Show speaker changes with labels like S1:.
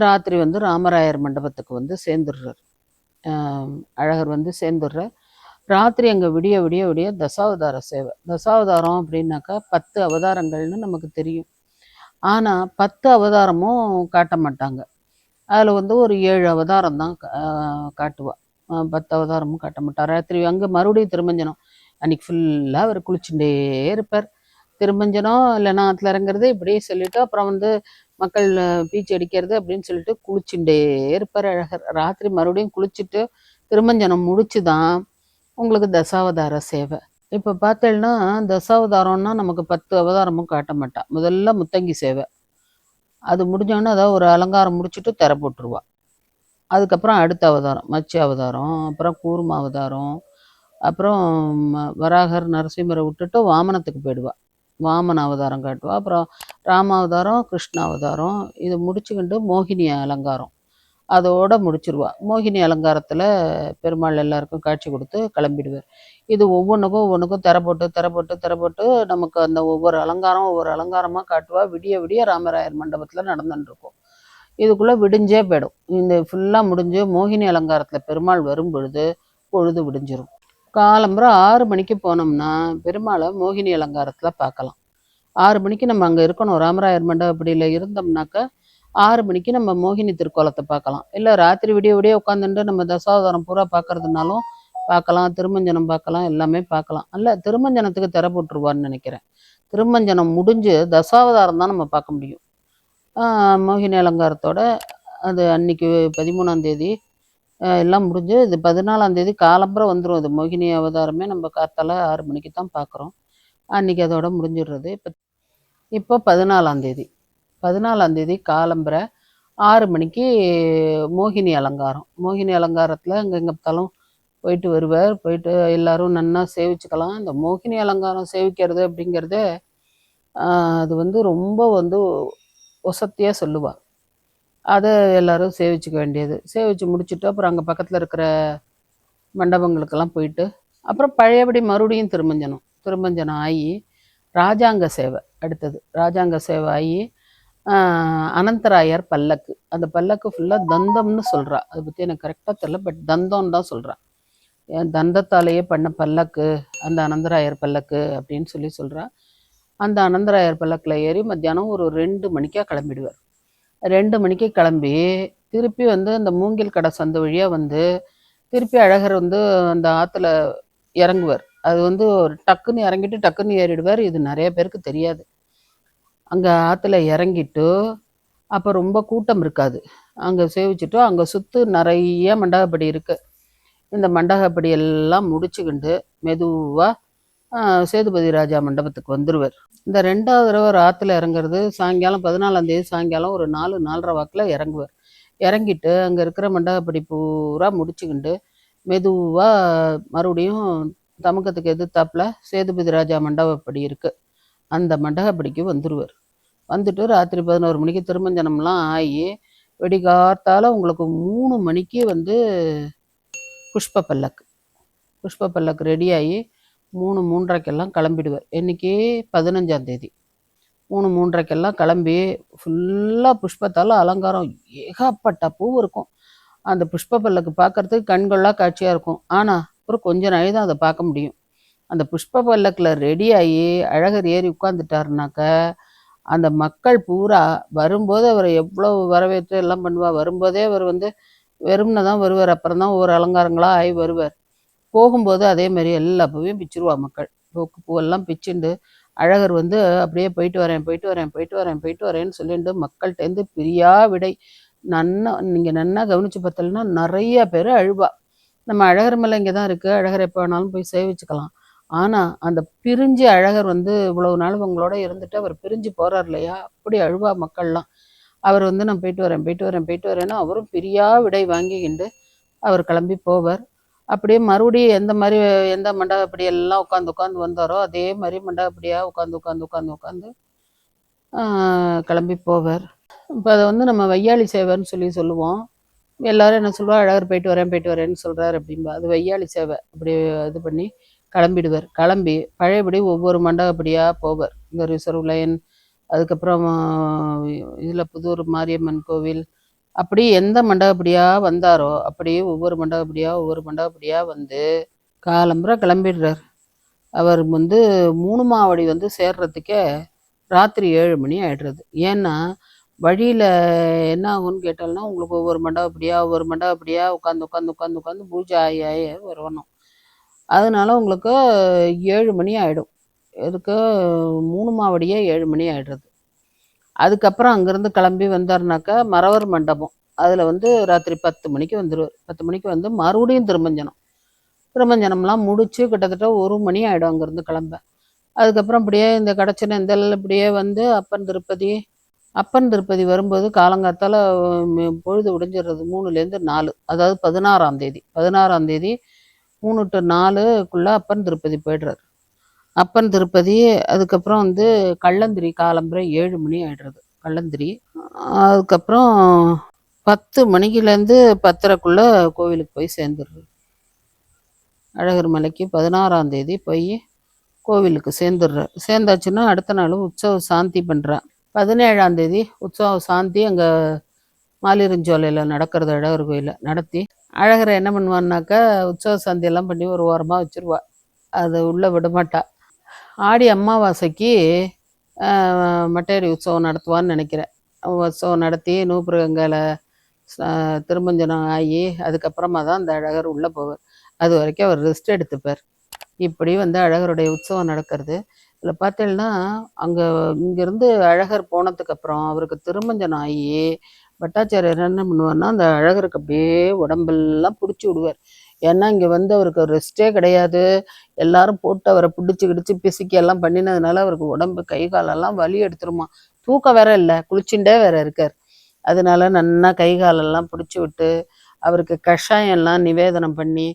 S1: ராத்திரி வந்து ராமராயர் மண்டபத்துக்கு வந்து சேர்ந்துடுறார். அழகர் வந்து சேர்ந்துடுறார். ராத்திரி அங்கே விடிய விடிய விடிய தசாவதார சேவை. தசாவதாரம் அப்படின்னாக்கா 10 அவதாரங்கள்னு நமக்கு தெரியும். ஆனால் 10 அவதாரமும் காட்ட மாட்டாங்க. அதில் வந்து ஒரு 7 அவதாரம் தான் காட்டுவா. 10 அவதாரமும் காட்ட மாட்டார். ராத்திரி அங்கே மறுபடியும் திருமஞ்சனம். அன்னைக்கு ஃபுல்லாக அவர் குளிச்சுட்டே இருப்பார். திருமஞ்சனம் இல்லைன்னா ஆற்றுல இறங்குறது இப்படியே சொல்லிட்டு அப்புறம் வந்து மக்கள் பீச்சு அடிக்கிறது அப்படின்னு சொல்லிட்டு குளிச்சுட்டே இருப்பார் அழகர். ராத்திரி மறுபடியும் குளிச்சுட்டு திருமஞ்சனம் முடிச்சு தான் உங்களுக்கு தசாவதார சேவை. இப்போ பார்த்தேன்னா தசாவதாரம்னா நமக்கு 10 அவதாரமும் காட்ட மாட்டா. முதல்ல முத்தங்கி சேவை. அது முடிஞ்சோடனே அதாவது ஒரு அலங்காரம் முடிச்சுட்டு திரை போட்டுருவா. அதுக்கப்புறம் அடுத்த அவதாரம் மத்ஸ்ய அவதாரம், அப்புறம் கூர்ம அவதாரம், அப்புறம் வராகர் நரசிம்மரை விட்டுட்டு வாமனத்துக்கு போயிடுவா. வாமன அவதாரம் காட்டுவா. அப்புறம் ராம அவதாரம், கிருஷ்ண அவதாரம், இது முடிச்சுக்கிண்டு மோகினி அலங்காரம் அதோட முடிச்சிருவா. மோகினி அலங்காரத்தில் பெருமாள் எல்லாருக்கும் காட்சி கொடுத்து கிளம்பிடுவார். இது ஒவ்வொன்றுக்கும் திரை போட்டு நமக்கு அந்த ஒவ்வொரு அலங்காரமாக காட்டுவா. விடிய விடிய ராமராயர் மண்டபத்தில் நடந்துட்டு இருக்கும். இதுக்குள்ளே விடிஞ்சே போயிடும். இந்த ஃபுல்லாக முடிஞ்சு மோகினி அலங்காரத்தில் பெருமாள் வரும் பொழுது பொழுது விடிஞ்சிரும். காலம்புற 6 மணிக்கு போனோம்னா பெருமாளை மோகினி அலங்காரத்தில் பார்க்கலாம். 6 மணிக்கு நம்ம அங்கே இருக்கணும். ராமராயர் மண்டபப்படியில் இருந்தோம்னாக்கா 6 மணிக்கு நம்ம மோகினி திருக்கோலத்தை பார்க்கலாம். இல்லை ராத்திரி விடிய விடிய உட்காந்துட்டு நம்ம தசாவதாரம் பூரா பார்க்கறதுனாலும் பார்க்கலாம். திருமஞ்சனம் பார்க்கலாம். எல்லாமே பார்க்கலாம். அல்ல திருமஞ்சனத்துக்கு திரை போட்டுருவான்னு நினைக்கிறேன். திருமஞ்சனம் முடிஞ்சு தசாவதாரம் தான் நம்ம பார்க்க முடியும். மோகினி அலங்காரத்தோட அது அன்னைக்கு 13ஆம் தேதி எல்லாம் முடிஞ்சு இது 14ஆம் தேதி காலம்புற வந்துடும். இது மோகினி அவதாரமே நம்ம காத்தால 6 மணிக்கு தான் பார்க்குறோம். அன்னைக்கு அதோட முடிஞ்சிடுறது. இப்போ 14ஆம் தேதி 14ஆம் தேதி காலம்புற 6 மணிக்கு மோகினி அலங்காரம். மோகினி அலங்காரத்தில் எங்கே பார்த்தாலும் போயிட்டு வருவார். போயிட்டு எல்லாரும் நன்னா சேவிச்சுக்கலாம். இந்த மோகினி அலங்காரம் சேவிக்கிறது அப்படிங்கிறதே அது வந்து ரொம்ப வந்து ஒசத்தியாக சொல்லுவாள். அதை எல்லாரும் சேவிச்சுக்க வேண்டியது. சேவிச்சு முடிச்சுட்டு அப்புறம் அங்கே பக்கத்தில் இருக்கிற மண்டபங்களுக்கெல்லாம் போயிட்டு அப்புறம் பழையபடி மறுபடியும் திருமஞ்சனம் ஆகி ராஜாங்க சேவை. அடுத்தது ராஜாங்க சேவை ஆகி அனந்தராயர் பல்லக்கு. அந்த பல்லக்கு ஃபுல்லாக தந்தம்னு சொல்கிறா. அதை பற்றி எனக்கு கரெக்டாக தெரியல, பட் தந்தம்னு தான் சொல்கிறா. தந்தத்தாலேயே பண்ண பல்லக்கு அந்த அனந்தராயர் பல்லக்கு அப்படின்னு சொல்கிறா. அந்த அனந்தராயர் பல்லக்கில் ஏறி மத்தியானம் ஒரு 2 மணிக்காக கிளம்பிடுவார். 2 மணிக்கு கிளம்பி திருப்பி வந்து அந்த மூங்கில் கடை சந்து வழியாக வந்து திருப்பி அழகர் வந்து அந்த ஆற்றுல இறங்குவார். அது வந்து ஒரு டக்குன்னு இறங்கிட்டு டக்குன்னு ஏறிடுவார். இது நிறைய பேருக்கு தெரியாது. அங்கே ஆற்றுல இறங்கிட்டு அப்போ ரொம்ப கூட்டம் இருக்காது. அங்கே சேவிச்சுட்டு அங்கே சுற்று நிறைய மண்டகப்படி இருக்குது. இந்த மண்டகப்படி எல்லாம் முடிச்சுக்கிண்டு மெதுவாக சேதுபதி ராஜா மண்டபத்துக்கு வந்துடுவார். இந்த 2வது தடவை ஆற்றுல இறங்குறது சாயங்காலம் 14ஆம் தேதி சாயங்காலம் ஒரு 4-4:30 வாக்கில் இறங்குவார். இறங்கிட்டு அங்கே இருக்கிற மண்டகப்படி பூரா முடிச்சுக்கிண்டு மெதுவாக மறுபடியும் தமக்கத்துக்கு எதிர்த்தாப்புல சேதுபதி ராஜா மண்டபப்படி இருக்குது. அந்த மண்டகப்படிக்கு வந்துடுவார். வந்துட்டு ராத்திரி 11 மணிக்கு திருமஞ்சனம்லாம் ஆகி வெடிகாத்தால் உங்களுக்கு 3 மணிக்கு வந்து புஷ்ப பல்லக்கு ரெடியாகி 3-3:30க்கெல்லாம் கிளம்பிடுவார். இன்னைக்கு 15ஆம் தேதி 3-3:30க்கெல்லாம் கிளம்பி ஃபுல்லாக புஷ்பத்தால் அலங்காரம் ஏகப்பட்ட பூ இருக்கும். அந்த புஷ்ப பல்லக்கு பார்க்கறதுக்கு கண்கொள்ளா காட்சியாக இருக்கும். ஆனால் அப்புறம் கொஞ்ச நாள் தான் அதை பார்க்க முடியும். அந்த புஷ்ப பல்லக்கில் ரெடியாகி அழகர் ஏறி உட்காந்துட்டாருனாக்க அந்த மக்கள் பூரா வரும்போது அவரை எவ்வளோ வரவேற்று எல்லாம் பண்ணுவார். வரும்போதே அவர் வந்து வெறும்னு தான் வருவார். அப்புறம் தான் ஒவ்வொரு அலங்காரங்களாக ஆகி வருவார். போகும்போது அதே மாதிரி எல்லா பூவையும் பிச்சிருவா மக்கள். பூவெல்லாம் பிச்சுண்டு அழகர் வந்து அப்படியே போயிட்டு வரேன்னு சொல்லிட்டு மக்கள்கிட்டேருந்து பிரியா விடை. நீங்கள் நன்னா கவனித்து பார்த்தலன்னா நிறைய பேர் அழுவா. நம்ம அழகர் மேலே இங்கே தான் இருக்குது, அழகர் எப்போ வேணாலும் போய் சேவிச்சுக்கலாம். ஆனால் அந்த பிரிஞ்சு அழகர் வந்து இவ்வளவு நாள் உங்களோட இருந்துட்டு அவர் பிரிஞ்சு போகிறார் இல்லையா, அப்படி அழுவா மக்கள்லாம். அவர் வந்து நான் போயிட்டு வரேன்னா அவரும் பிரியா விடை வாங்கிக்கிண்டு அவர் கிளம்பி போவார். அப்படியே மறுபடியும் எந்த மண்டபப்படி எல்லாம் உட்காந்து வந்தாரோ அதே மாதிரி மண்டபப்படியாக உட்காந்து கிளம்பி போவார். இப்போ அதை வந்து நம்ம வையாளி சேவைன்னு சொல்லுவோம். எல்லாரும் என்ன சொல்லுவா, அழகர் போயிட்டு வரேன்னு சொல்கிறார் அப்படின்பா. அது வையாளி சேவை. அப்படி இது பண்ணி கிளம்பிடுவார். கிளம்பி பழையபடி ஒவ்வொரு மண்டபப்படியாக போவார். இந்த ரிசர்வ் லைன், அதுக்கப்புறம் இதில் புதூர் மாரியம்மன் கோவில், அப்படி எந்த மண்டபப்படியா வந்தாரோ அப்படியே ஒவ்வொரு மண்டபப்படியா வந்து காலம்புற கிளம்பிடுறார். அவர் வந்து 3 மாவடி வந்து சேர்றதுக்கே ராத்திரி 7 மணி ஆயிடுறது. ஏன்னா வழியில என்ன ஆகும்னு கேட்டால்னா, உங்களுக்கு ஒவ்வொரு மண்டபப்படியா உட்காந்து பூஜை ஆகி வரணும். அதனால உங்களுக்கு 7 மணி ஆயிடும். எதுக்கு 3 மாவடியே 7 மணி ஆயிடுறது. அதுக்கப்புறம் அங்கேருந்து கிளம்பி வந்தாருனாக்கா மறவர் மண்டபம். அதில் வந்து ராத்திரி 10 மணிக்கு வந்துடுவார். 10 மணிக்கு வந்து மறுபடியும் திருமஞ்சனம்லாம் முடிச்சு கிட்டத்தட்ட 1 மணி ஆகிடும் அங்கேருந்து கிளம்ப. அதுக்கப்புறம் இப்படியே இந்த கடச்சினேந்தல் இப்படியே வந்து அப்பன் திருப்பதி வரும்போது காலங்காத்தால பொழுது விடிஞ்சிடுறது 3லேருந்து 4, அதாவது 16ஆம் தேதி 3 to 4க்குள்ளே அப்பன் திருப்பதி போய்டுறாரு. அப்பன் திருப்பதி அதுக்கப்புறம் வந்து கள்ளந்திரி காலம்புரை 7 மணி ஆயிடுறது கள்ளந்திரி. அதுக்கப்புறம் 10 மணிக்குலேருந்து 10:30க்குள்ளே கோவிலுக்கு போய் சேர்ந்துடுறது. அழகர் மலைக்கு 16ஆம் தேதி போய் கோவிலுக்கு சேர்ந்தாச்சுன்னா அடுத்த நாள் உற்சவ சாந்தி பண்ணுறேன். 17ஆம் தேதி உற்சவ சாந்தி அங்கே மாலிருஞ்சோலையில் நடக்கிறது. அழகர் கோயிலில் நடத்தி அழகரை என்ன பண்ணுவான்னாக்கா உற்சவ சாந்தியெல்லாம் பண்ணி ஒரு ஓரமாக வச்சுருவா. அது உள்ளே விடமாட்டா. ஆடி அமாவாசைக்கு மட்டையடி உற்சவம் நடத்துவான்னு நினைக்கிறேன். உற்சவம் நடத்தி நூப்புரகங்கால திருமஞ்சனம் ஆகி அதுக்கப்புறமா தான் அந்த அழகர் உள்ளே போவார். அது வரைக்கும் அவர் ரெஸ்ட் எடுத்துப்பார். இப்படி வந்து அழகருடைய உற்சவம் நடக்கிறது. இதில் பார்த்தீங்கன்னா அங்கே இங்கேருந்து அழகர் போனதுக்கப்புறம் அவருக்கு திருமஞ்சனம் ஆகி பட்டாச்சாரியர் என்ன பண்ணுவார்னா அந்த அழகருக்கு அப்படியே உடம்பெல்லாம் பிடிச்சி விடுவார். ஏன்னா இங்கே வந்து அவருக்கு ரெஸ்ட்டே கிடையாது. எல்லாரும் போட்டு அவரை பிடிச்சி கிடிச்சு பிசுக்கி எல்லாம் பண்ணினதுனால அவருக்கு உடம்பு கை காலெல்லாம் வலி எடுத்துருமா. தூக்கம் வேற இல்லை, குளிச்சுட்டே வேற இருக்கார். அதனால நன்னா கை காலெல்லாம் பிடிச்சி விட்டு அவருக்கு கஷாயம் எல்லாம் நிவேதனம் பண்ணி